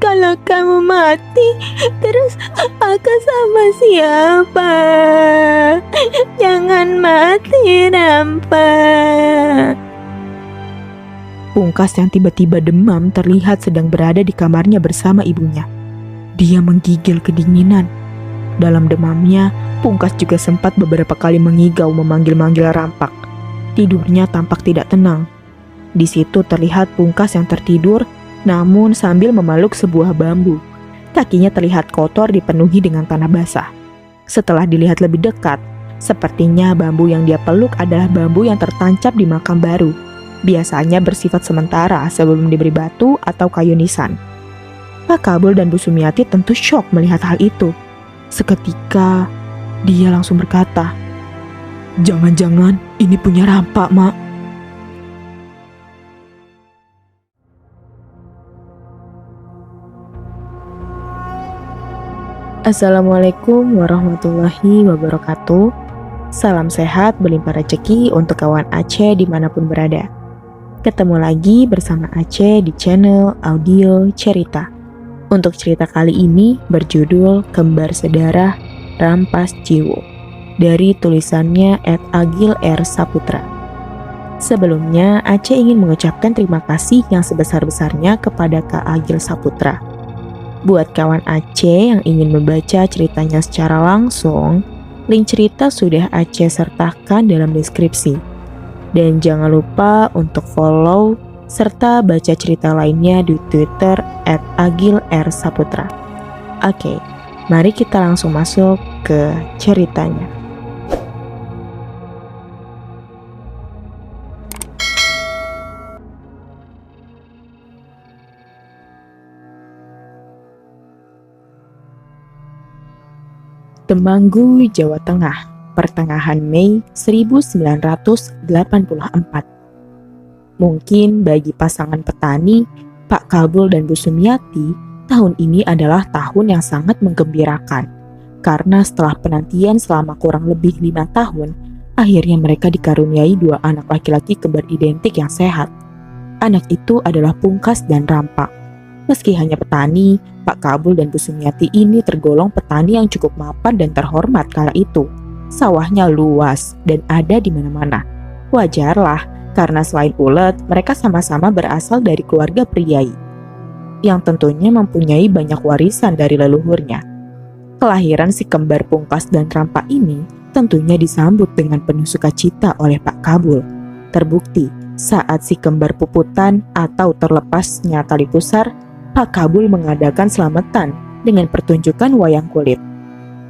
Kalau kamu mati, terus aku sama siapa? Jangan mati, Rampa. Pungkas yang tiba-tiba demam terlihat sedang berada di kamarnya bersama ibunya. Dia menggigil kedinginan. Dalam demamnya, Pungkas juga sempat beberapa kali mengigau memanggil-manggil Rampak. Tidurnya tampak tidak tenang. Di situ terlihat Pungkas yang tertidur, namun sambil memeluk sebuah bambu. Kakinya terlihat kotor dipenuhi dengan tanah basah. Setelah dilihat lebih dekat, sepertinya bambu yang dia peluk adalah bambu yang tertancap di makam baru. Biasanya bersifat sementara sebelum diberi batu atau kayu nisan. Pak Kabul dan Bu Sumiati tentu syok melihat hal itu. Seketika, dia langsung berkata, "Jangan-jangan ini punya Rampak, Mak." Assalamualaikum warahmatullahi wabarakatuh. Salam sehat berlimpah rezeki untuk kawan Aceh dimanapun berada. Ketemu lagi bersama Aceh di channel audio cerita. Untuk cerita kali ini berjudul Kembar Sedarah Rampas Jiwo dari tulisannya @Agil R. Saputra. Sebelumnya, Aceh ingin mengucapkan terima kasih yang sebesar-besarnya kepada Kak Agil Saputra. Buat kawan Aceh yang ingin membaca ceritanya secara langsung, link cerita sudah Aceh sertakan dalam deskripsi. Dan jangan lupa untuk follow serta baca cerita lainnya di Twitter @AgilRSaputra. Oke, mari kita langsung masuk ke ceritanya. Temanggung, Jawa Tengah, pertengahan Mei 1984. Mungkin bagi pasangan petani, Pak Kabul dan Bu Sumiati, tahun ini adalah tahun yang sangat menggembirakan. Karena setelah penantian selama kurang lebih 5 tahun, akhirnya mereka dikaruniai 2 anak laki-laki kembar identik yang sehat. Anak itu adalah Pungkas dan Rampak. Meski hanya petani, Pak Kabul dan Bu Sumiati ini tergolong petani yang cukup mapan dan terhormat kala itu. Sawahnya luas dan ada di mana-mana. Wajarlah, karena selain ulet, mereka sama-sama berasal dari keluarga priai, yang tentunya mempunyai banyak warisan dari leluhurnya. Kelahiran si kembar Pungkas dan Rampak ini tentunya disambut dengan penuh sukacita oleh Pak Kabul. Terbukti, saat si kembar puputan atau terlepasnya tali pusar, Pak Kabul mengadakan selamatan dengan pertunjukan wayang kulit.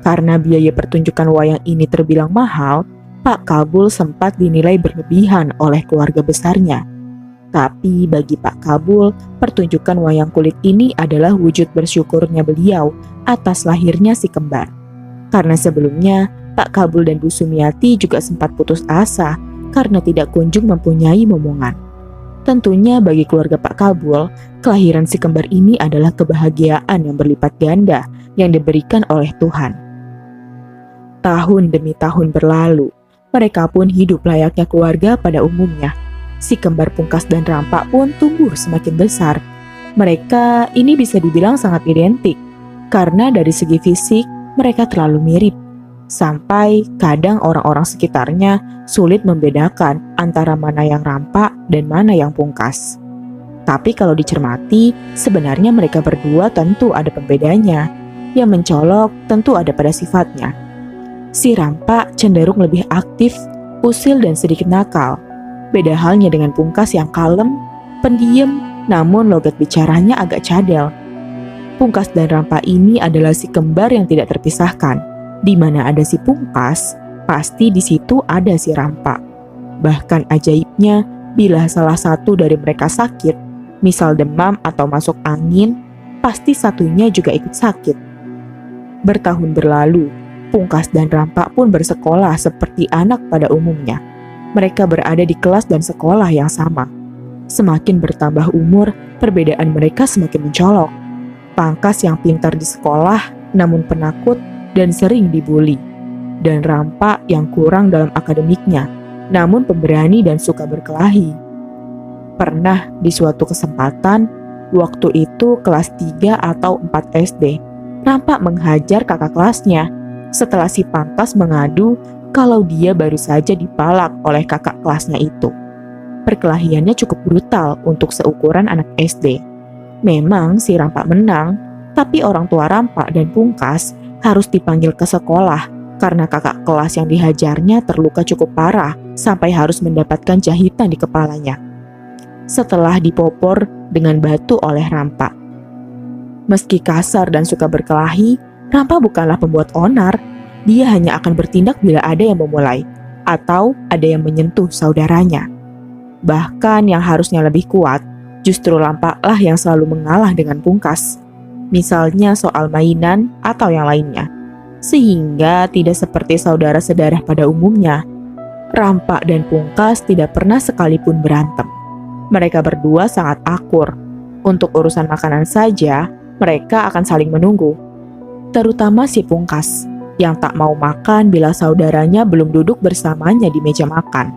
Karena biaya pertunjukan wayang ini terbilang mahal, Pak Kabul sempat dinilai berlebihan oleh keluarga besarnya. Tapi bagi Pak Kabul, pertunjukan wayang kulit ini adalah wujud bersyukurnya beliau atas lahirnya si kembar. Karena sebelumnya, Pak Kabul dan Bu Sumiati juga sempat putus asa karena tidak kunjung mempunyai momongan. Tentunya bagi keluarga Pak Kabul, kelahiran si kembar ini adalah kebahagiaan yang berlipat ganda yang diberikan oleh Tuhan. Tahun demi tahun berlalu, mereka pun hidup layaknya keluarga pada umumnya. Si kembar Pungkas dan Rampak pun tumbuh semakin besar. Mereka ini bisa dibilang sangat identik, karena dari segi fisik mereka terlalu mirip. Sampai kadang orang-orang sekitarnya sulit membedakan antara mana yang Rampak dan mana yang Pungkas. Tapi kalau dicermati, sebenarnya mereka berdua tentu ada pembedanya. Yang mencolok tentu ada pada sifatnya. Si Rampak cenderung lebih aktif, usil dan sedikit nakal. Beda halnya dengan Pungkas yang kalem, pendiam, namun logat bicaranya agak cadel. Pungkas dan Rampak ini adalah si kembar yang tidak terpisahkan. Di mana ada si Pungkas, pasti di situ ada si Rampak. Bahkan ajaibnya, bila salah satu dari mereka sakit, misal demam atau masuk angin, pasti satunya juga ikut sakit. Bertahun berlalu, Pungkas dan Rampak pun bersekolah seperti anak pada umumnya. Mereka berada di kelas dan sekolah yang sama. Semakin bertambah umur, perbedaan mereka semakin mencolok. Pungkas yang pintar di sekolah, namun penakut dan sering dibully. Dan Rampak yang kurang dalam akademiknya, namun pemberani dan suka berkelahi. Pernah di suatu kesempatan, Waktu itu kelas 3 atau 4 SD. Rampak menghajar kakak kelasnya setelah si Pangkas mengadu kalau dia baru saja dipalak oleh kakak kelasnya itu. Perkelahiannya cukup brutal untuk seukuran anak SD. Memang si Rampak menang, tapi orang tua Rampak dan Pungkas harus dipanggil ke sekolah karena kakak kelas yang dihajarnya terluka cukup parah sampai harus mendapatkan jahitan di kepalanya setelah dipopor dengan batu oleh Rampak. Meski kasar dan suka berkelahi, Rampak bukanlah pembuat onar. Dia hanya akan bertindak bila ada yang memulai atau ada yang menyentuh saudaranya. Bahkan yang harusnya lebih kuat, justru Rampaklah yang selalu mengalah dengan Pungkas. Misalnya soal mainan atau yang lainnya. Sehingga tidak seperti saudara sedarah pada umumnya, Rampak dan Pungkas tidak pernah sekalipun berantem. Mereka berdua sangat akur. Untuk urusan makanan saja, mereka akan saling menunggu. Terutama si Pungkas, yang tak mau makan bila saudaranya belum duduk bersamanya di meja makan.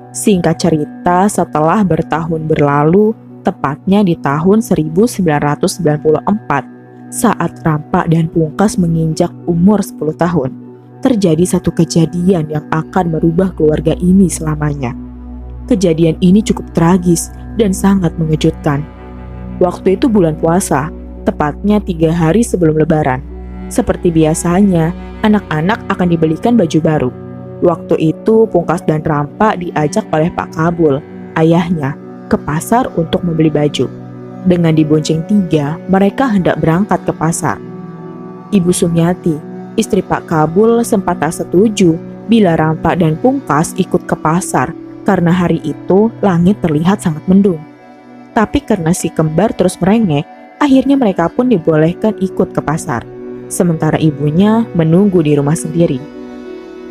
Singkat cerita, setelah bertahun berlalu, tepatnya di tahun 1994, saat Rampak dan Pungkas menginjak umur 10 tahun, terjadi satu kejadian yang akan merubah keluarga ini selamanya. Kejadian ini cukup tragis dan sangat mengejutkan. Waktu itu bulan puasa, tepatnya 3 hari sebelum Lebaran. Seperti biasanya, anak-anak akan dibelikan baju baru. Waktu itu Pungkas dan Rampak diajak oleh Pak Kabul, ayahnya, ke pasar untuk membeli baju. Dengan dibonceng 3, mereka hendak berangkat ke pasar. Ibu Sumiati, istri Pak Kabul, sempat tak setuju bila Rampak dan Pungkas ikut ke pasar karena hari itu langit terlihat sangat mendung. Tapi karena si kembar terus merengek, akhirnya mereka pun dibolehkan ikut ke pasar. Sementara ibunya menunggu di rumah sendiri.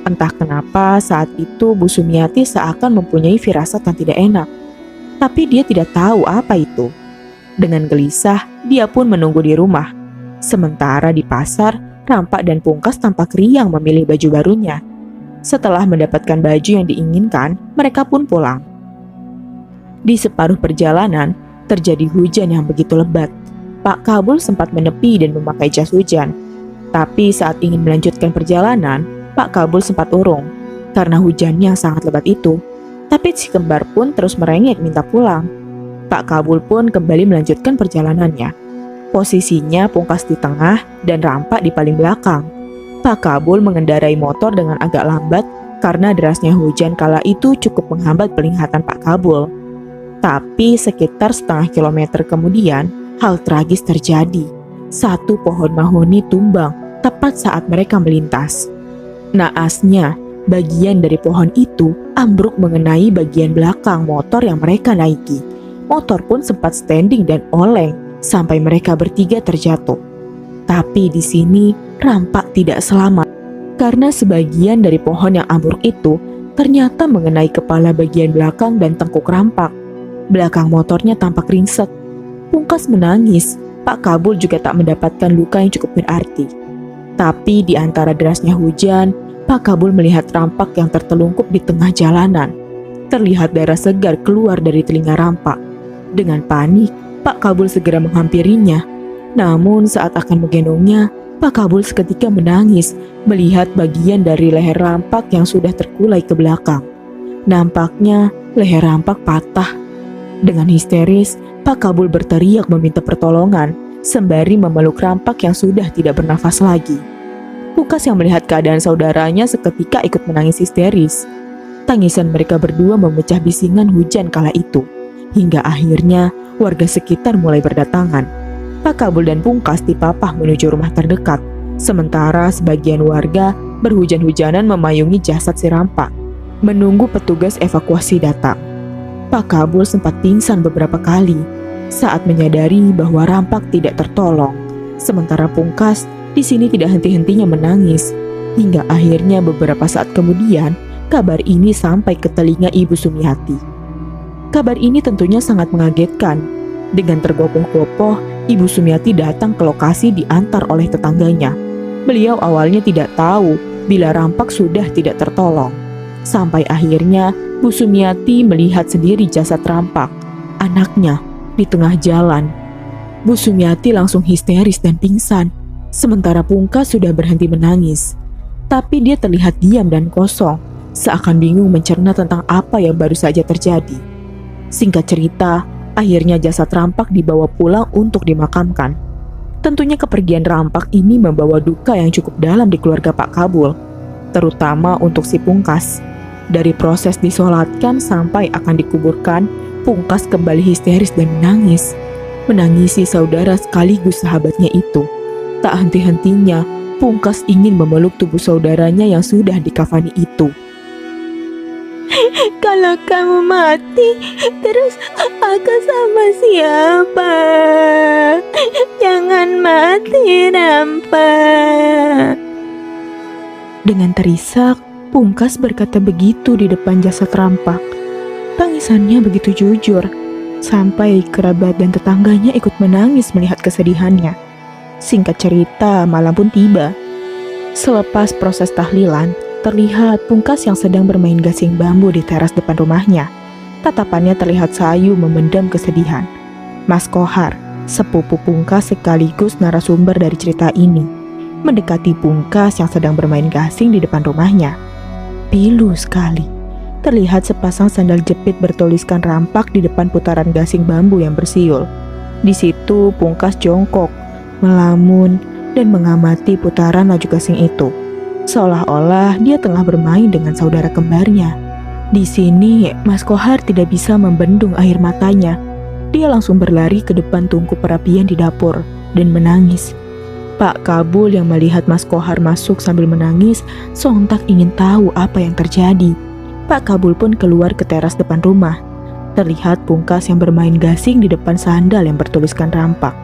Entah kenapa saat itu Bu Sumiati seakan mempunyai firasat yang tidak enak. Tapi dia tidak tahu apa itu. Dengan gelisah, dia pun menunggu di rumah. Sementara di pasar, Rampak dan Pungkas tampak riang memilih baju barunya. Setelah mendapatkan baju yang diinginkan, mereka pun pulang. Di separuh perjalanan, terjadi hujan yang begitu lebat. Pak Kabul sempat menepi dan memakai jas hujan. Tapi saat ingin melanjutkan perjalanan, Pak Kabul sempat urung karena hujannya yang sangat lebat itu. Tapi si kembar pun terus merengek minta pulang. Pak Kabul pun kembali melanjutkan perjalanannya. Posisinya Pungkas di tengah dan Rampak di paling belakang. Pak Kabul mengendarai motor dengan agak lambat karena derasnya hujan kala itu cukup menghambat penglihatan Pak Kabul. Tapi sekitar setengah kilometer kemudian, hal tragis terjadi. Satu pohon mahoni tumbang tepat saat mereka melintas. Naasnya, bagian dari pohon itu ambruk mengenai bagian belakang motor yang mereka naiki. Motor pun sempat standing dan oleng sampai mereka bertiga terjatuh. Tapi di sini Rampak tidak selamat karena sebagian dari pohon yang ambruk itu ternyata mengenai kepala bagian belakang dan tengkuk Rampak. Belakang motornya tampak ringsek. Pungkas menangis. Pak Kabul juga tak mendapatkan luka yang cukup berarti. Tapi di antara derasnya hujan, Pak Kabul melihat Rampak yang tertelungkup di tengah jalanan. Terlihat darah segar keluar dari telinga Rampak. Dengan panik, Pak Kabul segera menghampirinya. Namun saat akan menggendongnya, Pak Kabul seketika menangis melihat bagian dari leher Rampak yang sudah terkulai ke belakang. Nampaknya leher Rampak patah. Dengan histeris, Pak Kabul berteriak meminta pertolongan sembari memeluk Rampak yang sudah tidak bernafas lagi. Pungkas yang melihat keadaan saudaranya seketika ikut menangis histeris. Tangisan mereka berdua memecah bisingan hujan kala itu. Hingga akhirnya warga sekitar mulai berdatangan. Pak Kabul dan Pungkas dipapah menuju rumah terdekat. Sementara sebagian warga berhujan-hujanan memayungi jasad si Rampak, menunggu petugas evakuasi datang. Pak Kabul sempat pingsan beberapa kali saat menyadari bahwa Rampak tidak tertolong. Sementara Pungkas di sini tidak henti-hentinya menangis. Hingga akhirnya beberapa saat kemudian, kabar ini sampai ke telinga Ibu Sumiati. Kabar ini tentunya sangat mengagetkan. Dengan tergopoh-gopoh, Ibu Sumiati datang ke lokasi diantar oleh tetangganya. Beliau awalnya tidak tahu bila Rampak sudah tidak tertolong. Sampai akhirnya Bu Sumiati melihat sendiri jasad Rampak, anaknya. di tengah jalan. Bu Sumiati langsung histeris dan pingsan, sementara Pungkas sudah berhenti menangis. Tapi dia terlihat diam dan kosong, seakan bingung mencerna tentang apa yang baru saja terjadi. Singkat cerita, akhirnya jasad Rampak dibawa pulang untuk dimakamkan. Tentunya kepergian Rampak ini membawa duka yang cukup dalam di keluarga Pak Kabul, terutama untuk si Pungkas. Dari proses disolatkan sampai akan dikuburkan, Pungkas kembali histeris dan menangis. Menangisi saudara sekaligus sahabatnya itu. Tak henti-hentinya, Pungkas ingin memeluk tubuh saudaranya yang sudah dikafani itu. Kalau kamu mati, terus aku sama siapa? Jangan mati, Rampak. Dengan terisak, Pungkas berkata begitu di depan jasad Rampak. Tangisannya begitu jujur, sampai kerabat dan tetangganya ikut menangis melihat kesedihannya. Singkat cerita, malam pun tiba. Selepas proses tahlilan, terlihat Pungkas yang sedang bermain gasing bambu di teras depan rumahnya. Tatapannya terlihat sayu memendam kesedihan. Mas Kohar, sepupu Pungkas sekaligus narasumber dari cerita ini, mendekati Pungkas yang sedang bermain gasing di depan rumahnya. Pilu sekali. Terlihat sepasang sandal jepit bertuliskan Rampak di depan putaran gasing bambu yang bersiul. Di situ Pungkas jongkok, melamun, dan mengamati putaran laju gasing itu. Seolah-olah dia tengah bermain dengan saudara kembarnya. Di sini, Mas Kohar tidak bisa membendung air matanya. Dia langsung berlari ke depan tungku perapian di dapur dan menangis. Pak Kabul yang melihat Mas Kohar masuk sambil menangis, sontak ingin tahu apa yang terjadi. Pak Kabul pun keluar ke teras depan rumah. Terlihat Pungkas yang bermain gasing di depan sandal yang bertuliskan Rampak.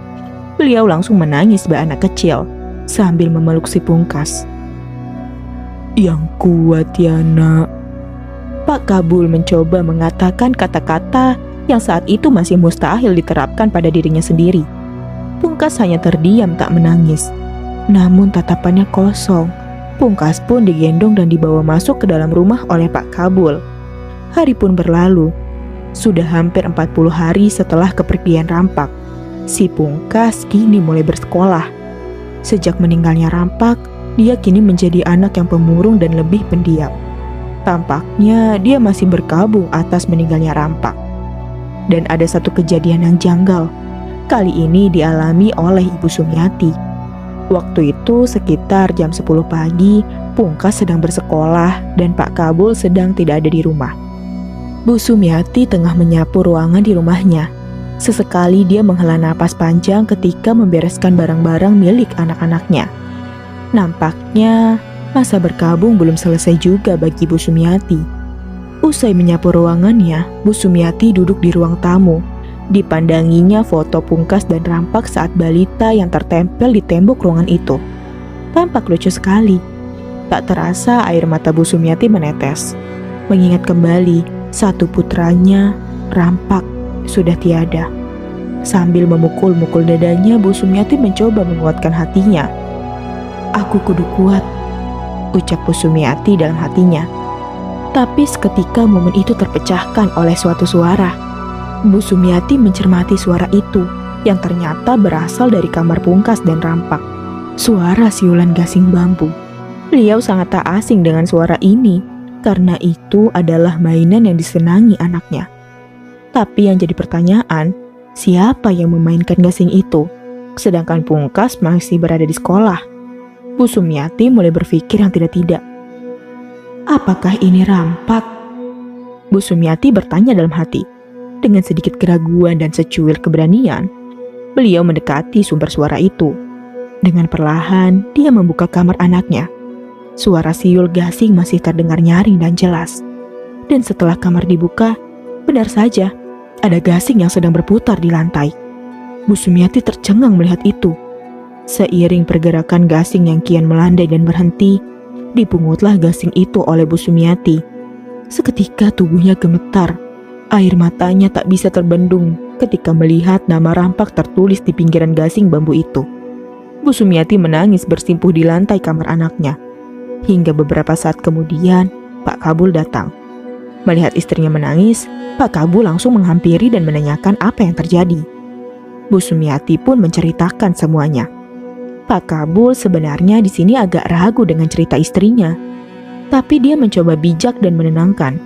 Beliau langsung menangis sebagai anak kecil sambil memeluk si Pungkas. "Yang kuat ya nak." Pak Kabul mencoba mengatakan kata-kata yang saat itu masih mustahil diterapkan pada dirinya sendiri. Pungkas hanya terdiam tak menangis. Namun tatapannya kosong. Pungkas pun digendong dan dibawa masuk ke dalam rumah oleh Pak Kabul. Hari pun berlalu. Sudah hampir 40 hari setelah kepergian Rampak. Si Pungkas kini mulai bersekolah. Sejak meninggalnya Rampak, dia kini menjadi anak yang pemurung dan lebih pendiam. Tampaknya dia masih berkabung atas meninggalnya Rampak. Dan ada satu kejadian yang janggal. Kali ini dialami oleh Ibu Sumiati. Waktu itu sekitar jam 10 pagi, Pungkas sedang bersekolah dan Pak Kabul sedang tidak ada di rumah. Bu Sumiati tengah menyapu ruangan di rumahnya. Sesekali dia menghela napas panjang ketika membereskan barang-barang milik anak-anaknya. Nampaknya masa berkabung belum selesai juga bagi Bu Sumiati. Usai menyapu ruangannya, Bu Sumiati duduk di ruang tamu. Dipandanginya foto Pungkas dan Rampak saat balita yang tertempel di tembok ruangan itu. Tampak lucu sekali. Tak terasa air mata Bu Sumiati menetes. Mengingat kembali satu putranya, Rampak, sudah tiada. Sambil memukul-mukul dadanya, Bu Sumiati mencoba menguatkan hatinya. "Aku kudu kuat," ucap Bu Sumiati dalam hatinya. Tapi seketika momen itu terpecahkan oleh suatu suara. Bu Sumiati mencermati suara itu, yang ternyata berasal dari kamar Pungkas dan Rampak. Suara siulan gasing bambu. Beliau sangat tak asing dengan suara ini, karena itu adalah mainan yang disenangi anaknya. Tapi yang jadi pertanyaan, siapa yang memainkan gasing itu? Sedangkan Pungkas masih berada di sekolah. Bu Sumiati mulai berpikir yang tidak-tidak. Apakah ini Rampak? Bu Sumiati bertanya dalam hati. Dengan sedikit keraguan dan secuil keberanian, beliau mendekati sumber suara itu. Dengan perlahan, dia membuka kamar anaknya. Suara siul gasing masih terdengar nyaring dan jelas. Dan setelah kamar dibuka, benar saja, ada gasing yang sedang berputar di lantai. Bu Sumiati tercengang melihat itu. Seiring pergerakan gasing yang kian melandai dan berhenti, dipungutlah gasing itu oleh Bu Sumiati. Seketika tubuhnya gemetar. Air matanya tak bisa terbendung ketika melihat nama Rampak tertulis di pinggiran gasing bambu itu. Bu Sumiati menangis bersimpuh di lantai kamar anaknya. Hingga beberapa saat kemudian, Pak Kabul datang. Melihat istrinya menangis, Pak Kabul langsung menghampiri dan menanyakan apa yang terjadi. Bu Sumiati pun menceritakan semuanya. Pak Kabul sebenarnya di sini agak ragu dengan cerita istrinya, tapi dia mencoba bijak dan menenangkan.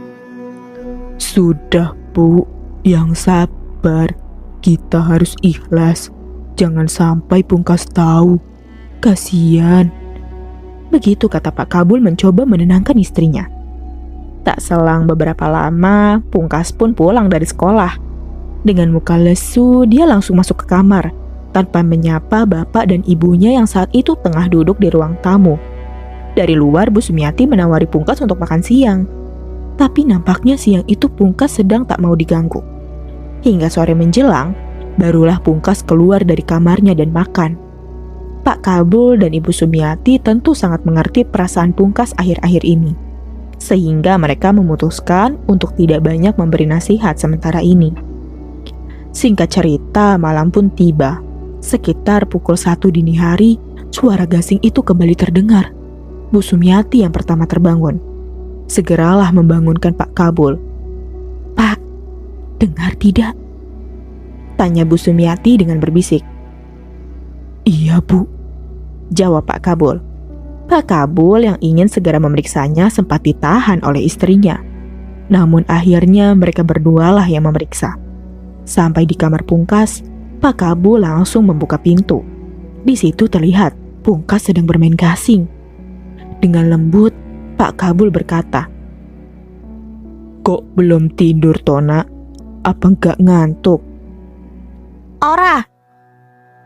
Sudah Bu, yang sabar. Kita harus ikhlas. Jangan sampai Pungkas tahu. Kasian. Begitu kata Pak Kabul mencoba menenangkan istrinya. Tak selang beberapa lama, Pungkas pun pulang dari sekolah. Dengan muka lesu, dia langsung masuk ke kamar, tanpa menyapa bapak dan ibunya yang saat itu tengah duduk di ruang tamu. Dari luar, Bu Sumiati menawari Pungkas untuk makan siang. Tapi nampaknya siang itu Pungkas sedang tak mau diganggu. Hingga sore menjelang, barulah Pungkas keluar dari kamarnya dan makan. Pak Kabul dan Ibu Sumiati tentu sangat mengerti perasaan Pungkas akhir-akhir ini. Sehingga mereka memutuskan untuk tidak banyak memberi nasihat sementara ini. Singkat cerita, malam pun tiba. Sekitar pukul 1 dini hari, suara gasing itu kembali terdengar. Bu Sumiati yang pertama terbangun. Segeralah membangunkan Pak Kabul. "Pak, dengar tidak?" tanya Bu Sumiati dengan berbisik. "Iya, Bu," jawab Pak Kabul. Pak Kabul yang ingin segera memeriksanya sempat ditahan oleh istrinya. Namun akhirnya mereka berdualah yang memeriksa. Sampai di kamar Pungkas, Pak Kabul langsung membuka pintu. Di situ terlihat Pungkas sedang bermain gasing. Dengan lembut, Pak Kabul berkata, "Kok belum tidur, Tona? Apa enggak ngantuk?" Ora,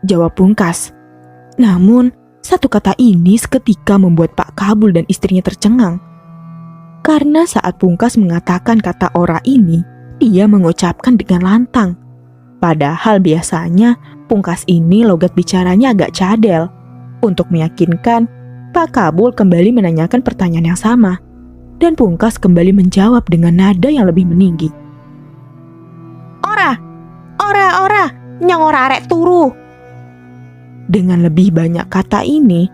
jawab Pungkas. Namun, satu kata ini seketika membuat Pak Kabul dan istrinya tercengang. Karena saat Pungkas mengatakan kata ora ini, dia mengucapkan dengan lantang. Padahal biasanya Pungkas ini logat bicaranya agak cadel. Untuk meyakinkan, Pak Kabul kembali menanyakan pertanyaan yang sama. Dan Pungkas kembali menjawab dengan nada yang lebih meninggi. ora, nyang ora arek turu. Dengan lebih banyak kata ini,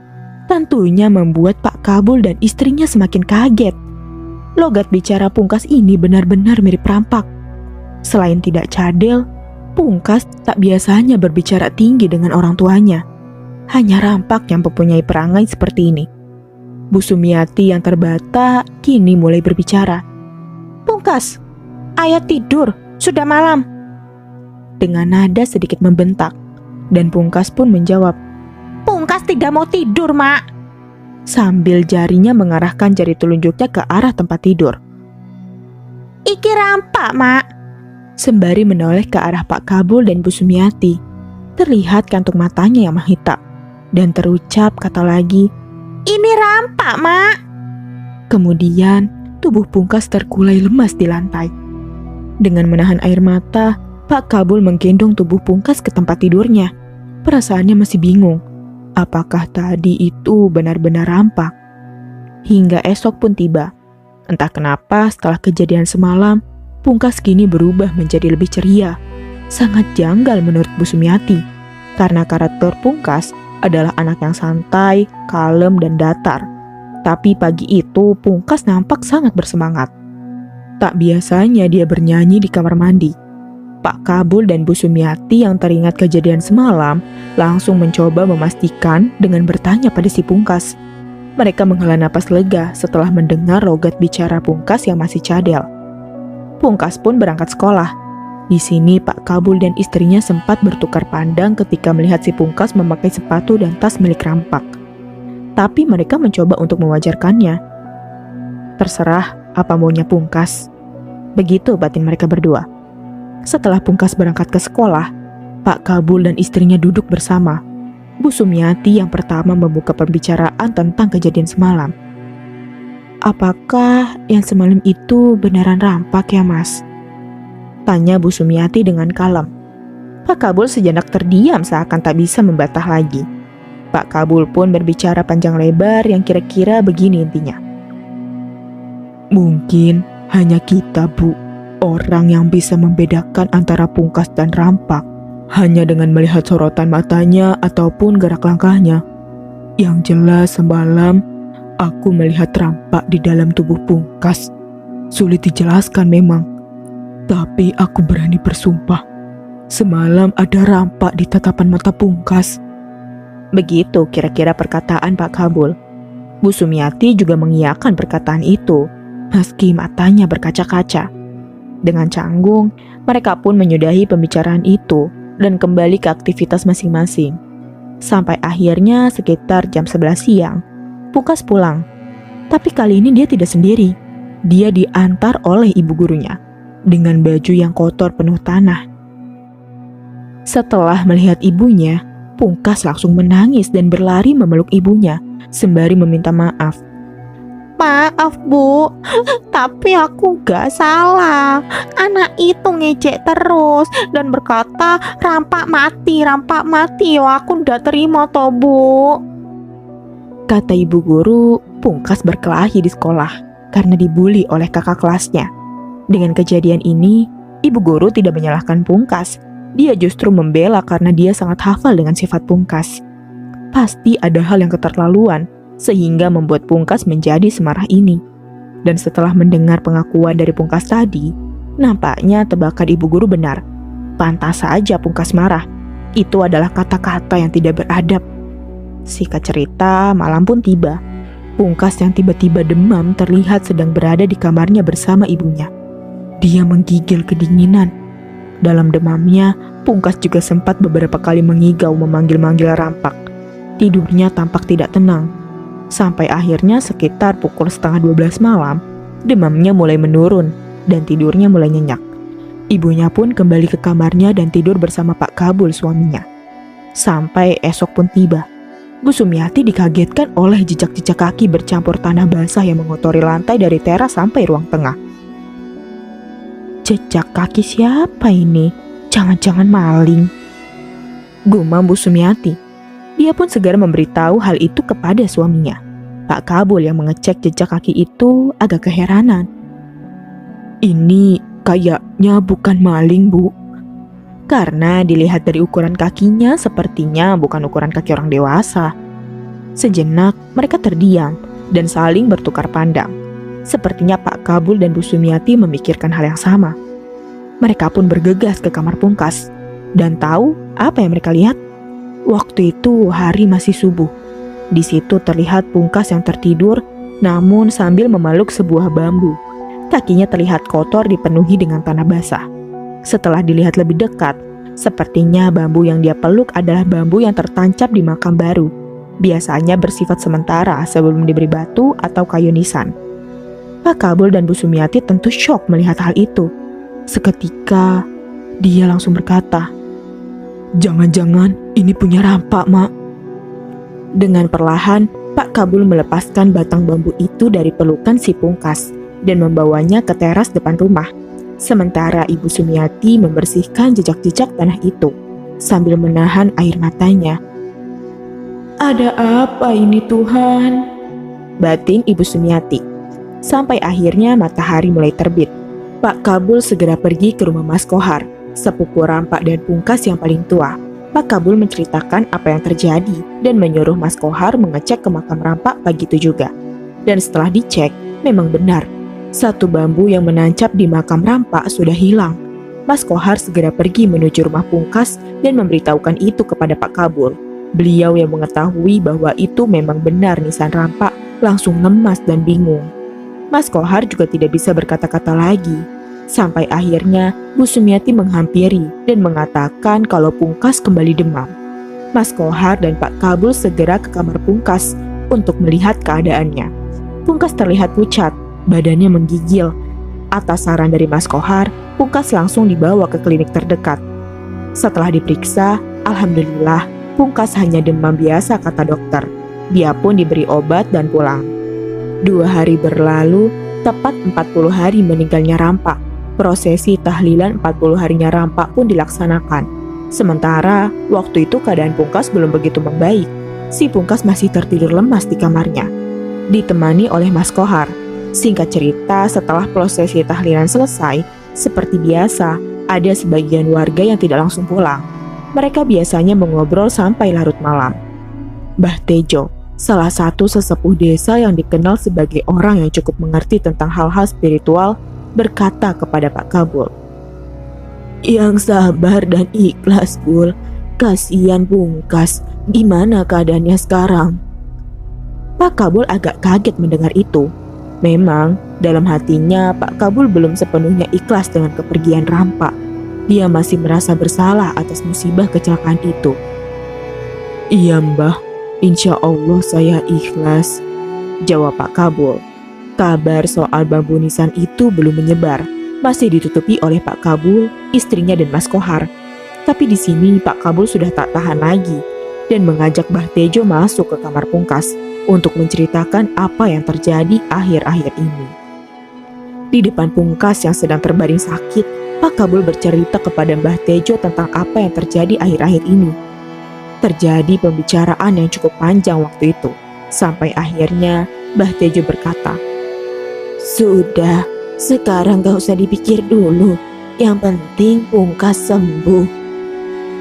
tentunya membuat Pak Kabul dan istrinya semakin kaget. Logat bicara Pungkas ini benar-benar mirip rampak. Selain tidak cadel, Pungkas tak biasanya berbicara tinggi dengan orang tuanya. Hanya rampak yang mempunyai perangai seperti ini. Bu Sumiati yang terbata kini mulai berbicara. Pungkas, ayo tidur, sudah malam. Dengan nada sedikit membentak. Dan Pungkas pun menjawab, Pungkas tidak mau tidur, Mak. sambil jarinya mengarahkan jari telunjuknya ke arah tempat tidur. Iki rampak, Mak. Sembari menoleh ke arah Pak Kabul dan Bu Sumiati, terlihat kantung matanya yang menghitam. Dan terucap kata lagi, Ini rampak, Mak. kemudian tubuh Pungkas terkulai lemas di lantai. Dengan menahan air mata, Pak Kabul menggendong tubuh Pungkas ke tempat tidurnya. Perasaannya masih bingung, apakah tadi itu benar-benar rampak? Hingga esok pun tiba. Entah kenapa setelah kejadian semalam, Pungkas kini berubah menjadi lebih ceria. Sangat janggal menurut Bu Sumiati, karena karakter Pungkas adalah anak yang santai, kalem, dan datar. Tapi pagi itu Pungkas nampak sangat bersemangat. Tak biasanya dia bernyanyi di kamar mandi. Pak Kabul dan Bu Sumiati yang teringat kejadian semalam langsung mencoba memastikan dengan bertanya pada si Pungkas. Mereka menghela napas lega setelah mendengar logat bicara Pungkas yang masih cadel. Pungkas pun berangkat sekolah. Di sini Pak Kabul dan istrinya sempat bertukar pandang ketika melihat si Pungkas memakai sepatu dan tas milik rampak. Tapi mereka mencoba untuk mewajarkannya. Terserah apa maunya Pungkas. Begitu batin mereka berdua. Setelah Pungkas berangkat ke sekolah, Pak Kabul dan istrinya duduk bersama. Bu Sumiati yang pertama membuka pembicaraan tentang kejadian semalam. "Apakah yang semalam itu beneran rampak ya, Mas?" tanya Bu Sumiati dengan kalem. Pak Kabul sejenak terdiam seakan tak bisa membantah lagi. Pak Kabul pun berbicara panjang lebar yang kira-kira begini intinya. "Mungkin hanya kita, Bu, orang yang bisa membedakan antara Pungkas dan rampak hanya dengan melihat sorotan matanya ataupun gerak langkahnya. Yang jelas semalam aku melihat rampak di dalam tubuh Pungkas. Sulit dijelaskan memang, tapi aku berani bersumpah. Semalam ada rampak di tatapan mata Pungkas. Begitu kira-kira perkataan Pak Kabul. Bu Sumiati juga mengiyakan perkataan itu, meski matanya berkaca-kaca. Dengan canggung, mereka pun menyudahi pembicaraan itu dan kembali ke aktivitas masing-masing. Sampai akhirnya sekitar jam 11 siang, Pungkas pulang. Tapi kali ini dia tidak sendiri. Dia diantar oleh ibu gurunya dengan baju yang kotor penuh tanah. Setelah melihat ibunya, Pungkas langsung menangis dan berlari memeluk ibunya sembari meminta maaf. Maaf Bu, tapi aku gak salah. Anak itu ngejek terus dan berkata rampak mati. Oh, aku udah terima toh Bu. Kata ibu guru, Pungkas berkelahi di sekolah karena dibully oleh kakak kelasnya. Dengan kejadian ini, ibu guru tidak menyalahkan Pungkas. Dia justru membela karena dia sangat hafal dengan sifat Pungkas. Pasti ada hal yang keterlaluan sehingga membuat Pungkas menjadi semarah ini. Dan setelah mendengar pengakuan dari Pungkas tadi, nampaknya tebakan ibu guru benar. Pantas saja Pungkas marah. Itu adalah kata-kata yang tidak beradab. Singkat cerita, malam pun tiba. Pungkas yang tiba-tiba demam terlihat sedang berada di kamarnya bersama ibunya. Dia menggigil kedinginan. Dalam demamnya, Pungkas juga sempat beberapa kali mengigau memanggil-manggil rampak. Tidurnya tampak tidak tenang. Sampai akhirnya sekitar pukul 11:30 malam, demamnya mulai menurun dan tidurnya mulai nyenyak. Ibunya pun kembali ke kamarnya dan tidur bersama Pak Kabul suaminya. Sampai esok pun tiba. Bu Sumiati dikagetkan oleh jejak-jejak kaki bercampur tanah basah yang mengotori lantai dari teras sampai ruang tengah. Jejak kaki siapa ini? Jangan-jangan maling. Gumam Bu Sumiati. Dia pun segera memberitahu hal itu kepada suaminya. Pak Kabul yang mengecek jejak kaki itu agak keheranan. Ini kayaknya bukan maling, Bu. Karena dilihat dari ukuran kakinya sepertinya bukan ukuran kaki orang dewasa. Sejenak mereka terdiam dan saling bertukar pandang. Sepertinya Pak Kabul dan Bu Sumiati memikirkan hal yang sama. Mereka pun bergegas ke kamar Pungkas. Dan tahu apa yang mereka lihat? Waktu itu hari masih subuh. Di situ terlihat Pungkas yang tertidur namun sambil memeluk sebuah bambu. Kakinya terlihat kotor dipenuhi dengan tanah basah. Setelah dilihat lebih dekat, sepertinya bambu yang dia peluk adalah bambu yang tertancap di makam baru. Biasanya bersifat sementara sebelum diberi batu atau kayu nisan. Pak Kabul dan Bu Sumiati tentu syok melihat hal itu. Seketika, dia langsung berkata, "Jangan-jangan ini punya rampak, Mak." Dengan perlahan, Pak Kabul melepaskan batang bambu itu dari pelukan si Pungkas dan membawanya ke teras depan rumah. Sementara Ibu Sumiati membersihkan jejak-jejak tanah itu sambil menahan air matanya. "Ada apa ini, Tuhan?" batin Ibu Sumiati. Sampai akhirnya matahari mulai terbit. Pak Kabul segera pergi ke rumah Mas Kohar, sepupu rampak dan Pungkas yang paling tua. Pak Kabul menceritakan apa yang terjadi dan menyuruh Mas Kohar mengecek ke makam rampak pagi itu juga. Dan setelah dicek, memang benar. Satu bambu yang menancap di makam rampak sudah hilang. Mas Kohar segera pergi menuju rumah Pungkas dan memberitahukan itu kepada Pak Kabul. Beliau yang mengetahui bahwa itu memang benar nisan rampak langsung lemas dan bingung. Mas Kohar juga tidak bisa berkata-kata lagi. Sampai akhirnya Bu Sumiati menghampiri dan mengatakan kalau Pungkas kembali demam. Mas Kohar dan Pak Kabul segera ke kamar Pungkas untuk melihat keadaannya. Pungkas terlihat pucat. Badannya menggigil. Atas saran dari Mas Kohar, Pungkas langsung dibawa ke klinik terdekat. Setelah diperiksa, alhamdulillah, Pungkas hanya demam biasa kata dokter. Dia pun diberi obat dan pulang. 2 hari berlalu, tepat 40 hari meninggalnya rampak. Prosesi tahlilan 40 harinya rampak pun dilaksanakan. Sementara, waktu itu keadaan Pungkas belum begitu membaik. Si Pungkas masih tertidur lemas di kamarnya, ditemani oleh Mas Kohar. Singkat cerita, setelah prosesi tahlilan selesai, seperti biasa, ada sebagian warga yang tidak langsung pulang. Mereka biasanya mengobrol sampai larut malam. Mbah Tejo, salah satu sesepuh desa yang dikenal sebagai orang yang cukup mengerti tentang hal-hal spiritual, berkata kepada Pak Kabul, Yang sabar dan ikhlas, Bul. Kasihan Pungkas, gimana keadaannya sekarang? Pak Kabul agak kaget mendengar itu. Memang, dalam hatinya Pak Kabul belum sepenuhnya ikhlas dengan kepergian Rampa. Dia masih merasa bersalah atas musibah kecelakaan itu. Iya Mbah, insya Allah saya ikhlas, jawab Pak Kabul. Kabar soal bambu nisan itu belum menyebar, masih ditutupi oleh Pak Kabul, istrinya dan Mas Kohar. Tapi di sini Pak Kabul sudah tak tahan lagi dan mengajak Mbah Tejo masuk ke kamar Pungkas untuk menceritakan apa yang terjadi akhir-akhir ini. Di depan Pungkas yang sedang terbaring sakit, Pak Kabul bercerita kepada Mbah Tejo tentang apa yang terjadi akhir-akhir ini. Terjadi pembicaraan yang cukup panjang waktu itu, sampai akhirnya Mbah Tejo berkata, Sudah, sekarang gak usah dipikir dulu. Yang penting Pungkas sembuh.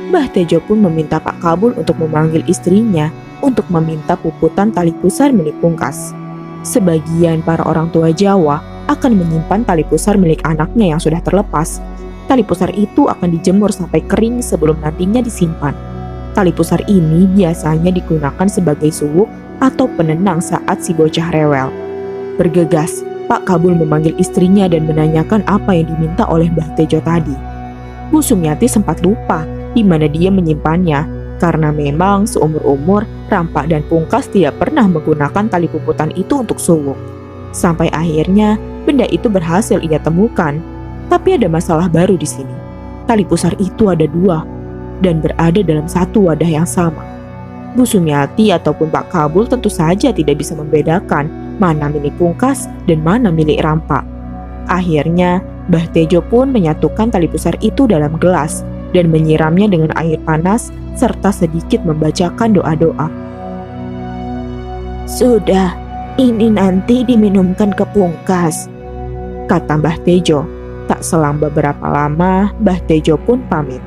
Mbah Tejo pun meminta Pak Kabul untuk memanggil istrinya untuk meminta puputan tali pusar milik Pungkas. Sebagian para orang tua Jawa akan menyimpan tali pusar milik anaknya yang sudah terlepas. Tali pusar itu akan dijemur sampai kering sebelum nantinya disimpan. Tali pusar ini biasanya digunakan sebagai suwuk atau penenang saat si bocah rewel. Bergegas, Pak Kabul memanggil istrinya dan menanyakan apa yang diminta oleh Mbah Tejo tadi. Bu Sumiati sempat lupa di mana dia menyimpannya, karena memang seumur-umur Rampa dan Pungkas tidak pernah menggunakan tali puputan itu untuk suwuk. Sampai akhirnya benda itu berhasil ia temukan. Tapi ada masalah baru di sini. Tali pusar itu ada 2 dan berada dalam satu wadah yang sama. Bu Sumiati ataupun Pak Kabul tentu saja tidak bisa membedakan mana milik Pungkas dan mana milik Rampa. Akhirnya Mbah Tejo pun menyatukan tali pusar itu dalam gelas dan menyiramnya dengan air panas serta sedikit membacakan doa-doa. Sudah, ini nanti diminumkan ke Pungkas, kata Mbah Tejo. Tak selang beberapa lama, Mbah Tejo pun pamit.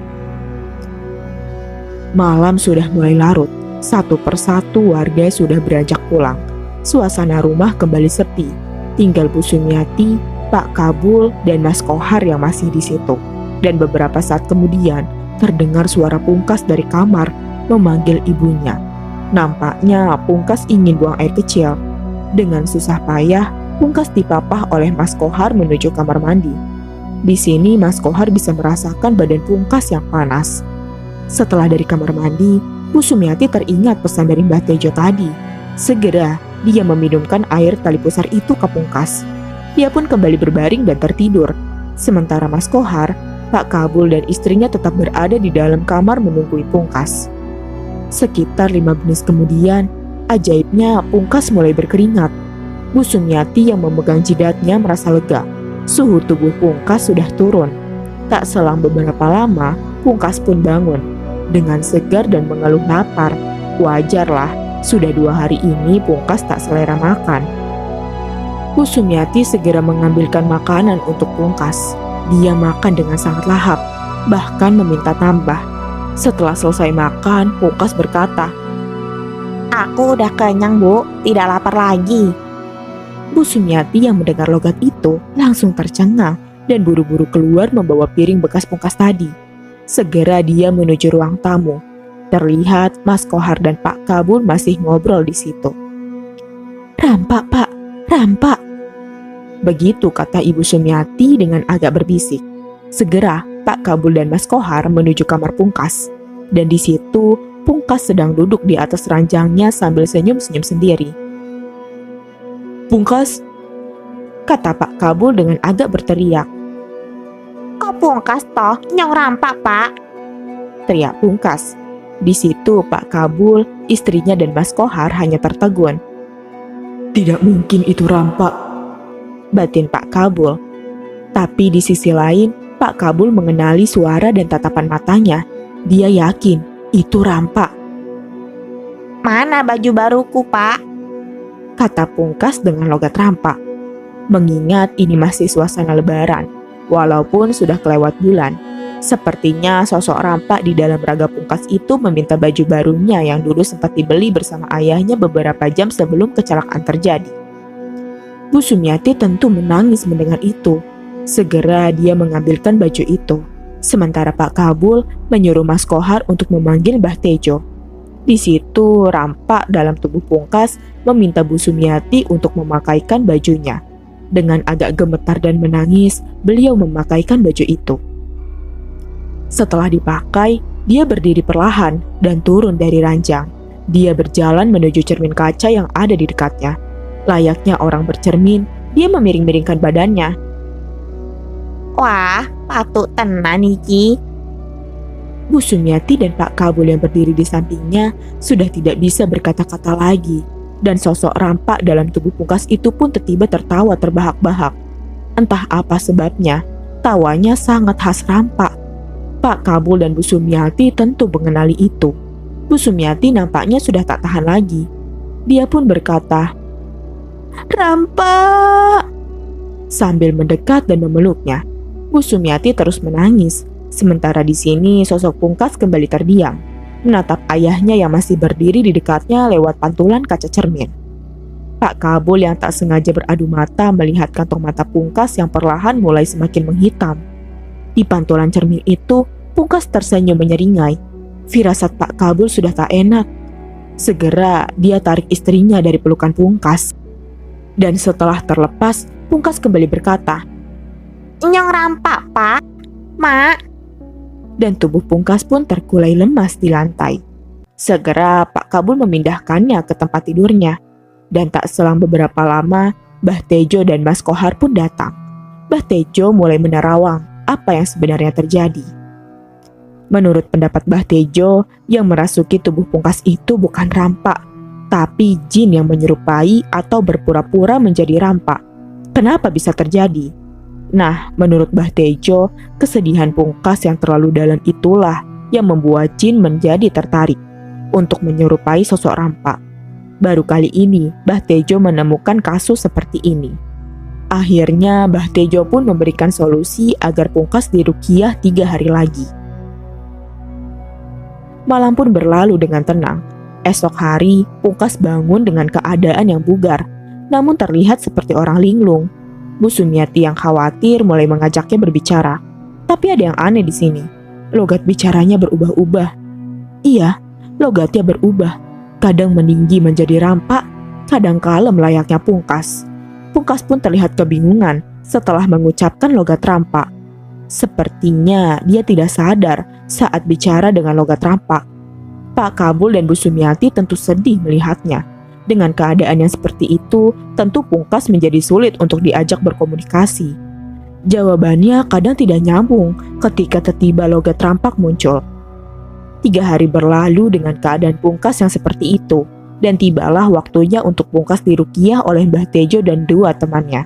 Malam sudah mulai larut. Satu persatu warga sudah beranjak pulang. Suasana rumah kembali sepi. Tinggal Bu Sumiati, Pak Kabul, dan Mas Kohar yang masih di situ. Dan beberapa saat kemudian, terdengar suara Pungkas dari kamar memanggil ibunya. Nampaknya Pungkas ingin buang air kecil. Dengan susah payah, Pungkas dipapah oleh Mas Kohar menuju kamar mandi. Di sini Mas Kohar bisa merasakan badan Pungkas yang panas. Setelah dari kamar mandi, Bu Sumiati teringat pesan dari Mbah Tejo tadi. Segera, dia meminumkan air tali pusar itu ke Pungkas. Dia pun kembali berbaring dan tertidur. Sementara Mas Kohar, Pak Kabul dan istrinya tetap berada di dalam kamar menunggu Pungkas. Sekitar 5 menit kemudian, ajaibnya Pungkas mulai berkeringat. Bu Sumiati yang memegang jidatnya merasa lega. Suhu tubuh Pungkas sudah turun. Tak selang beberapa lama, Pungkas pun bangun. Dengan segar dan mengeluh lapar. Wajarlah, sudah 2 hari ini Pungkas tak selera makan. Bu Sumiati segera mengambilkan makanan untuk Pungkas. Dia makan dengan sangat lahap, bahkan meminta tambah. Setelah selesai makan, Pungkas berkata, Aku udah kenyang, Bu. Tidak lapar lagi. Bu Sumiati yang mendengar logat itu langsung tercengang dan buru-buru keluar membawa piring bekas Pungkas tadi. Segera dia menuju ruang tamu. Terlihat Mas Kohar dan Pak Kabul masih ngobrol di situ. Rampa, Pak, Rampa. Begitu kata Ibu Sumiati dengan agak berbisik. Segera Pak Kabul dan Mas Kohar menuju kamar Pungkas. Dan di situ Pungkas sedang duduk di atas ranjangnya sambil senyum-senyum sendiri. Pungkas, kata Pak Kabul dengan agak berteriak. Kok Pungkas toh nyong Rampa, Pak? Teriak Pungkas. Di situ Pak Kabul, istrinya dan Mas Kohar hanya tertegun. Tidak mungkin itu Rampa, batin Pak Kabul. Tapi di sisi lain, Pak Kabul mengenali suara dan tatapan matanya. Dia yakin itu Rampa. Mana baju baruku, Pak? Kata Pungkas dengan logat Rampa. Mengingat ini masih suasana lebaran, walaupun sudah kelewat bulan. Sepertinya sosok rampak di dalam raga Pungkas itu meminta baju barunya yang dulu sempat dibeli bersama ayahnya beberapa jam sebelum kecelakaan terjadi. Bu Sumiati tentu menangis mendengar itu. Segera dia mengambilkan baju itu. Sementara Pak Kabul menyuruh Mas Kohar untuk memanggil Mbah Tejo. Di situ rampak dalam tubuh Pungkas meminta Bu Sumiati untuk memakaikan bajunya. Dengan agak gemetar dan menangis, beliau memakaikan baju itu. Setelah dipakai, dia berdiri perlahan dan turun dari ranjang. Dia berjalan menuju cermin kaca yang ada di dekatnya. Layaknya orang bercermin, dia memiring-miringkan badannya. Wah, patut tenan iki. Bu Sumiati dan Pak Kabul yang berdiri di sampingnya sudah tidak bisa berkata-kata lagi. Dan sosok rampak dalam tubuh Pungkas itu pun tiba-tiba tertawa terbahak-bahak. Entah apa sebabnya, tawanya sangat khas rampak. Pak Kabul dan Bu Sumiati tentu mengenali itu. Bu Sumiati nampaknya sudah tak tahan lagi. Dia pun berkata, Rampak! sambil mendekat dan memeluknya. Bu Sumiati terus menangis. Sementara di sini sosok Pungkas kembali terdiam, menatap ayahnya yang masih berdiri di dekatnya lewat pantulan kaca cermin. Pak Kabul yang tak sengaja beradu mata melihat kantong mata Pungkas yang perlahan mulai semakin menghitam. Di pantulan cermin itu, Pungkas tersenyum menyeringai. Firasat Pak Kabul sudah tak enak. Segera dia tarik istrinya dari pelukan Pungkas. Dan setelah terlepas, Pungkas kembali berkata, Nyong rampak, Pak. Mak. dan tubuh Pungkas pun terkulai lemas di lantai. Segera Pak Kabul memindahkannya ke tempat tidurnya. Dan tak selang beberapa lama, Mbah Tejo dan Mas Kohar pun datang. Mbah Tejo mulai menerawang apa yang sebenarnya terjadi. Menurut pendapat Mbah Tejo, yang merasuki tubuh Pungkas itu bukan rampak, tapi jin yang menyerupai atau berpura-pura menjadi rampak. Kenapa bisa terjadi? Nah, menurut Mbah Tejo, kesedihan Pungkas yang terlalu dalam itulah yang membuat jin menjadi tertarik untuk menyerupai sosok rampak. Baru kali ini, Mbah Tejo menemukan kasus seperti ini. Akhirnya, Mbah Tejo pun memberikan solusi agar Pungkas diruqyah 3 hari lagi. Malam pun berlalu dengan tenang. Esok hari, Pungkas bangun dengan keadaan yang bugar, namun terlihat seperti orang linglung. Bu Sumiati yang khawatir mulai mengajaknya berbicara. Tapi ada yang aneh di sini. Logat bicaranya berubah-ubah. Iya, logatnya berubah. Kadang meninggi menjadi rampak, kadang kalem layaknya Pungkas. Pungkas pun terlihat kebingungan setelah mengucapkan logat rampak. Sepertinya dia tidak sadar saat bicara dengan logat rampak. Pak Kabul dan Bu Sumiati tentu sedih melihatnya. Dengan keadaan yang seperti itu, tentu Pungkas menjadi sulit untuk diajak berkomunikasi. Jawabannya kadang tidak nyambung ketika tiba-tiba logat rampak muncul. 3 hari berlalu dengan keadaan Pungkas yang seperti itu, dan tibalah waktunya untuk Pungkas diruqyah oleh Mbah Tejo dan 2 temannya.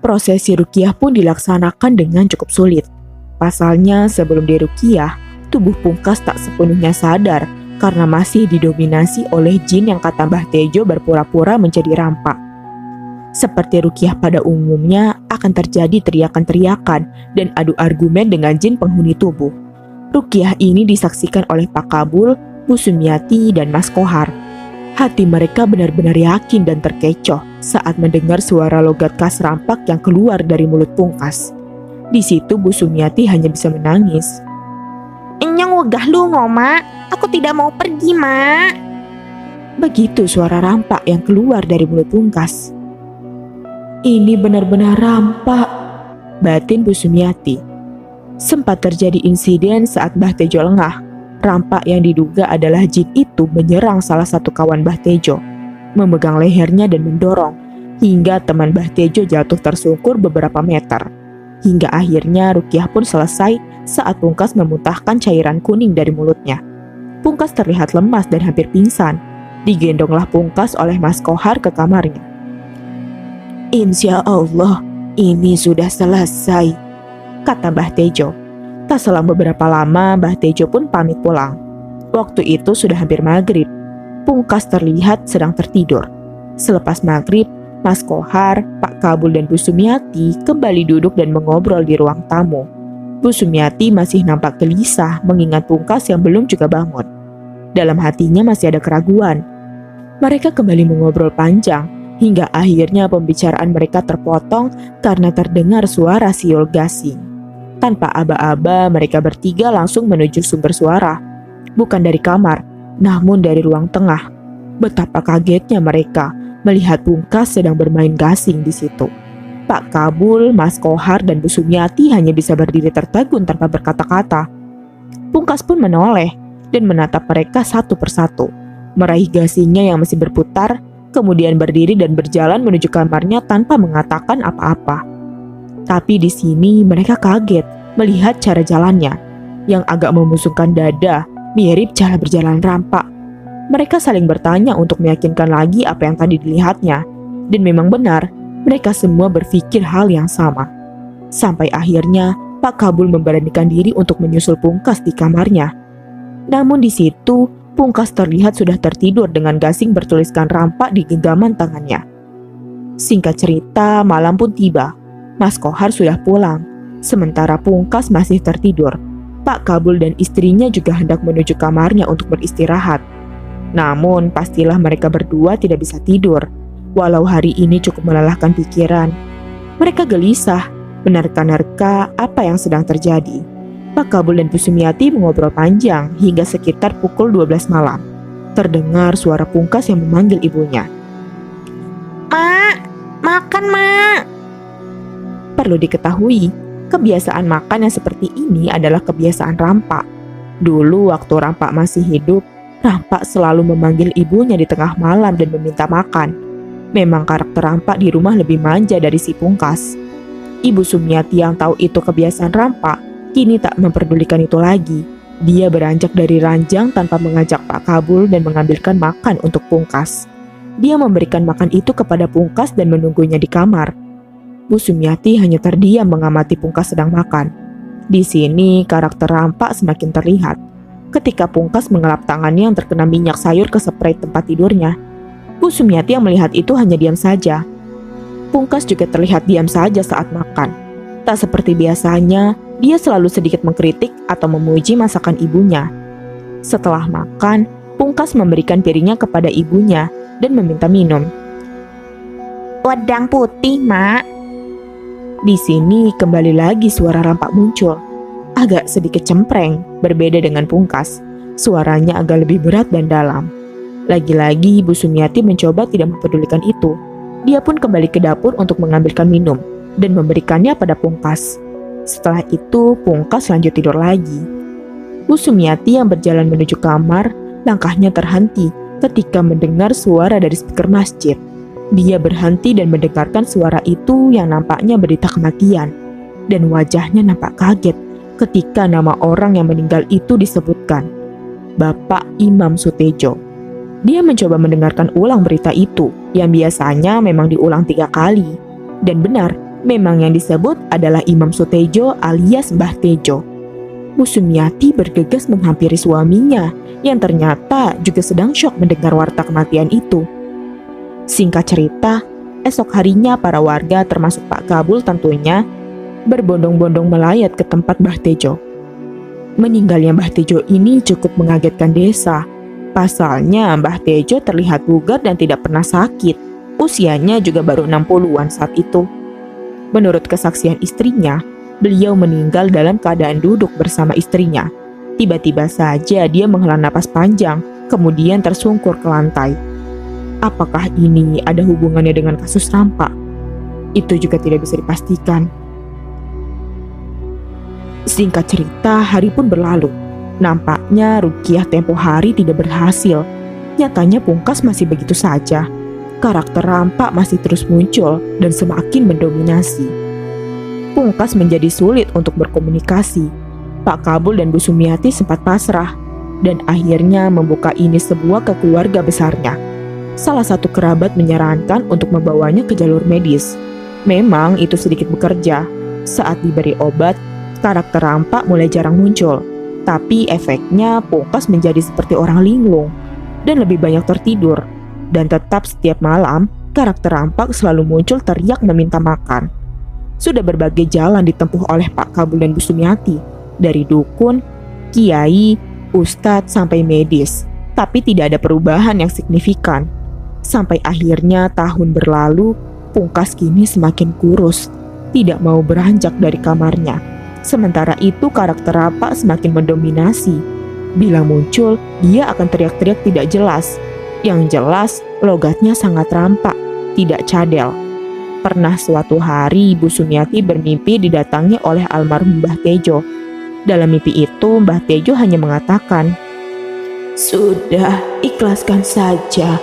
Prosesi ruqyah pun dilaksanakan dengan cukup sulit. Pasalnya sebelum diruqyah, tubuh Pungkas tak sepenuhnya sadar karena masih didominasi oleh jin yang kata Mbah Tejo berpura-pura menjadi rampak. Seperti ruqyah pada umumnya, akan terjadi teriakan-teriakan dan adu argumen dengan jin penghuni tubuh. Ruqyah ini disaksikan oleh Pak Kabul, Bu Sumiati, dan Mas Kohar. Hati mereka benar-benar yakin dan terkecoh saat mendengar suara logat khas rampak yang keluar dari mulut Pungkas. Di situ Bu Sumiati hanya bisa menangis. Nyong wegah lungo, Mak. Aku tidak mau pergi, Mak. Begitu suara rampak yang keluar dari mulut Pungkas. Ini benar-benar rampak, batin Bu Sumiati. Sempat terjadi insiden saat Mbah Tejo lengah. Rampak yang diduga adalah jin itu menyerang salah satu kawan Mbah Tejo, memegang lehernya dan mendorong, hingga teman Mbah Tejo jatuh tersungkur beberapa meter. Hingga akhirnya ruqyah pun selesai saat Pungkas memuntahkan cairan kuning dari mulutnya. Pungkas terlihat lemas dan hampir pingsan. Digendonglah Pungkas oleh Mas Kohar ke kamarnya. Insya Allah, ini sudah selesai, kata Mbah Tejo. Tak selang beberapa lama, Mbah Tejo pun pamit pulang. Waktu itu sudah hampir maghrib. Pungkas terlihat sedang tertidur. Selepas maghrib, Mas Kohar, Pak Kabul dan Bu Sumiati kembali duduk dan mengobrol di ruang tamu. Bu Sumiati masih nampak gelisah mengingat Pungkas yang belum juga bangun. Dalam hatinya masih ada keraguan. Mereka kembali mengobrol panjang hingga akhirnya pembicaraan mereka terpotong karena terdengar suara siul gasing. Tanpa aba-aba, mereka bertiga langsung menuju sumber suara. Bukan dari kamar, namun dari ruang tengah. Betapa kagetnya mereka melihat Pungkas sedang bermain gasing di situ. Pak Kabul, Mas Kohar, dan Bu Sumiati hanya bisa berdiri tertegun tanpa berkata-kata. Pungkas pun menoleh dan menatap mereka satu persatu, meraih gasingnya yang masih berputar, kemudian berdiri dan berjalan menuju kamarnya tanpa mengatakan apa-apa. Tapi di sini mereka kaget melihat cara jalannya, yang agak membusungkan dada, mirip cara berjalan rampak. Mereka saling bertanya untuk meyakinkan lagi apa yang tadi dilihatnya, dan memang benar, mereka semua berpikir hal yang sama. Sampai akhirnya, Pak Kabul memberanikan diri untuk menyusul Pungkas di kamarnya. Namun di situ, Pungkas terlihat sudah tertidur dengan gasing bertuliskan rampak di genggaman tangannya. Singkat cerita, malam pun tiba. Mas Kohar sudah pulang, sementara Pungkas masih tertidur. Pak Kabul dan istrinya juga hendak menuju kamarnya untuk beristirahat. Namun, pastilah mereka berdua tidak bisa tidur, walau hari ini cukup melelahkan pikiran. Mereka gelisah, menerka-nerka apa yang sedang terjadi. Pak Kabul dan Bu Sumiati mengobrol panjang hingga sekitar pukul 12 malam. Terdengar suara Pungkas yang memanggil ibunya. Mak, makan mak. Perlu diketahui, kebiasaan makan yang seperti ini adalah kebiasaan Rampak. Dulu waktu Rampak masih hidup, Rampak selalu memanggil ibunya di tengah malam dan meminta makan. Memang karakter Rampak di rumah lebih manja dari si Pungkas. Ibu Sumiati yang tahu itu kebiasaan Rampak, kini tak memperdulikan itu lagi. Dia beranjak dari ranjang tanpa mengajak Pak Kabul dan mengambilkan makan untuk Pungkas. Dia memberikan makan itu kepada Pungkas dan menunggunya di kamar. Bu Sumiati hanya terdiam mengamati Pungkas sedang makan. Di sini karakter Rampak semakin terlihat. Ketika Pungkas mengelap tangannya yang terkena minyak sayur ke spray tempat tidurnya, Bu Sumiati yang melihat itu hanya diam saja. Pungkas juga terlihat diam saja saat makan. Tak seperti biasanya, dia selalu sedikit mengkritik atau memuji masakan ibunya. Setelah makan, Pungkas memberikan piringnya kepada ibunya dan meminta minum. Wedang putih, Mak. Di sini kembali lagi suara Rampak muncul. Agak sedikit cempreng, berbeda dengan Pungkas. Suaranya agak lebih berat dan dalam. Lagi-lagi Bu Sumiati mencoba tidak mempedulikan itu. Dia pun kembali ke dapur untuk mengambilkan minum dan memberikannya pada Pungkas. Setelah itu, Pungkas lanjut tidur lagi. Bu Sumiati yang berjalan menuju kamar, langkahnya terhenti ketika mendengar suara dari speaker masjid. Dia berhenti dan mendengarkan suara itu yang nampaknya berita kematian. Dan wajahnya nampak kaget ketika nama orang yang meninggal itu disebutkan. Bapak Imam Sutejo. Dia mencoba mendengarkan ulang berita itu, yang biasanya memang diulang 3 kali. Dan benar, memang yang disebut adalah Imam Sutejo alias Mbah Tejo. Bu Sumiati bergegas menghampiri suaminya yang ternyata juga sedang syok mendengar warta kematian itu. Singkat cerita, esok harinya para warga termasuk Pak Kabul tentunya berbondong-bondong melayat ke tempat Mbah Tejo. Meninggalnya Mbah Tejo ini cukup mengagetkan desa. Pasalnya Mbah Tejo terlihat bugar dan tidak pernah sakit. Usianya juga baru 60-an saat itu. Menurut kesaksian istrinya, beliau meninggal dalam keadaan duduk bersama istrinya. Tiba-tiba saja dia menghela napas panjang, kemudian tersungkur ke lantai. Apakah ini ada hubungannya dengan kasus Rampak? Itu juga tidak bisa dipastikan. Singkat cerita, hari pun berlalu. Nampaknya ruqyah tempo hari tidak berhasil. Nyatanya Pungkas masih begitu saja. Karakter Rampak masih terus muncul dan semakin mendominasi. Pungkas menjadi sulit untuk berkomunikasi. Pak Kabul dan Bu Sumiati sempat pasrah dan akhirnya membuka ini sebuah ke keluarga besarnya. Salah satu kerabat menyarankan untuk membawanya ke jalur medis. Memang itu sedikit bekerja. Saat diberi obat, karakter Rampak mulai jarang muncul. Tapi efeknya Pungkas menjadi seperti orang linglung dan lebih banyak tertidur. Dan tetap setiap malam, karakter Rampak selalu muncul teriak meminta makan. sudah berbagai jalan ditempuh oleh Pak Kabul dan Bu Sumiati, dari dukun, kiai, ustadz sampai medis, tapi tidak ada perubahan yang signifikan. Sampai akhirnya tahun berlalu, Pungkas kini semakin kurus, tidak mau beranjak dari kamarnya. Sementara itu karakter Rampak semakin mendominasi. Bila muncul, dia akan teriak-teriak tidak jelas. Yang jelas, logatnya sangat rampak, tidak cadel. Pernah suatu hari, Bu Sumiati bermimpi didatangi oleh almarhum Mbah Tejo. Dalam mimpi itu, Mbah Tejo hanya mengatakan, Sudah, ikhlaskan saja.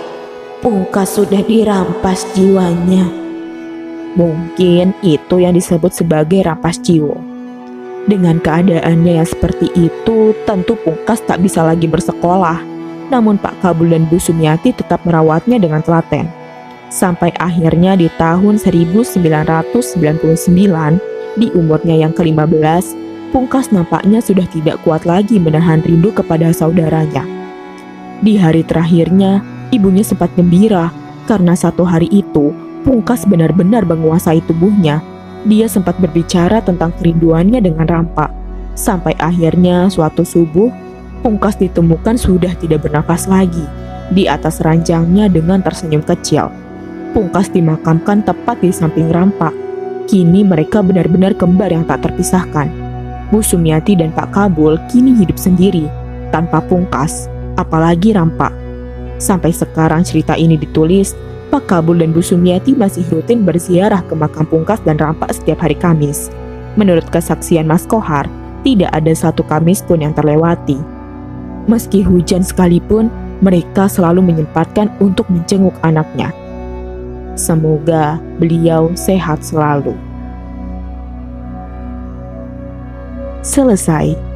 Pungkas sudah dirampas jiwanya. mungkin itu yang disebut sebagai rampas jiwa. Dengan keadaannya yang seperti itu, tentu Pungkas tak bisa lagi bersekolah. Namun Pak Kabul dan Bu Sumiati tetap merawatnya dengan telaten. Sampai akhirnya di tahun 1999, di umurnya yang ke-15, Pungkas nampaknya sudah tidak kuat lagi menahan rindu kepada saudaranya. Di hari terakhirnya, ibunya sempat gembira karena satu hari itu, Pungkas benar-benar menguasai tubuhnya. Dia sempat berbicara tentang kerinduannya dengan Rampak. Sampai akhirnya suatu subuh, Pungkas ditemukan sudah tidak bernafas lagi di atas ranjangnya dengan tersenyum kecil. Pungkas dimakamkan tepat di samping Rampak. Kini mereka benar-benar kembar yang tak terpisahkan. Bu Sumiati dan Pak Kabul kini hidup sendiri, tanpa Pungkas, apalagi Rampak. Sampai sekarang cerita ini ditulis, Pak Kabul dan Bu Sumiati masih rutin berziarah ke makam Pungkas dan Rampak setiap hari Kamis. Menurut kesaksian Mas Kohar, tidak ada satu Kamis pun yang terlewati. Meski hujan sekalipun, mereka selalu menyempatkan untuk menjenguk anaknya. Semoga beliau sehat selalu. Selesai.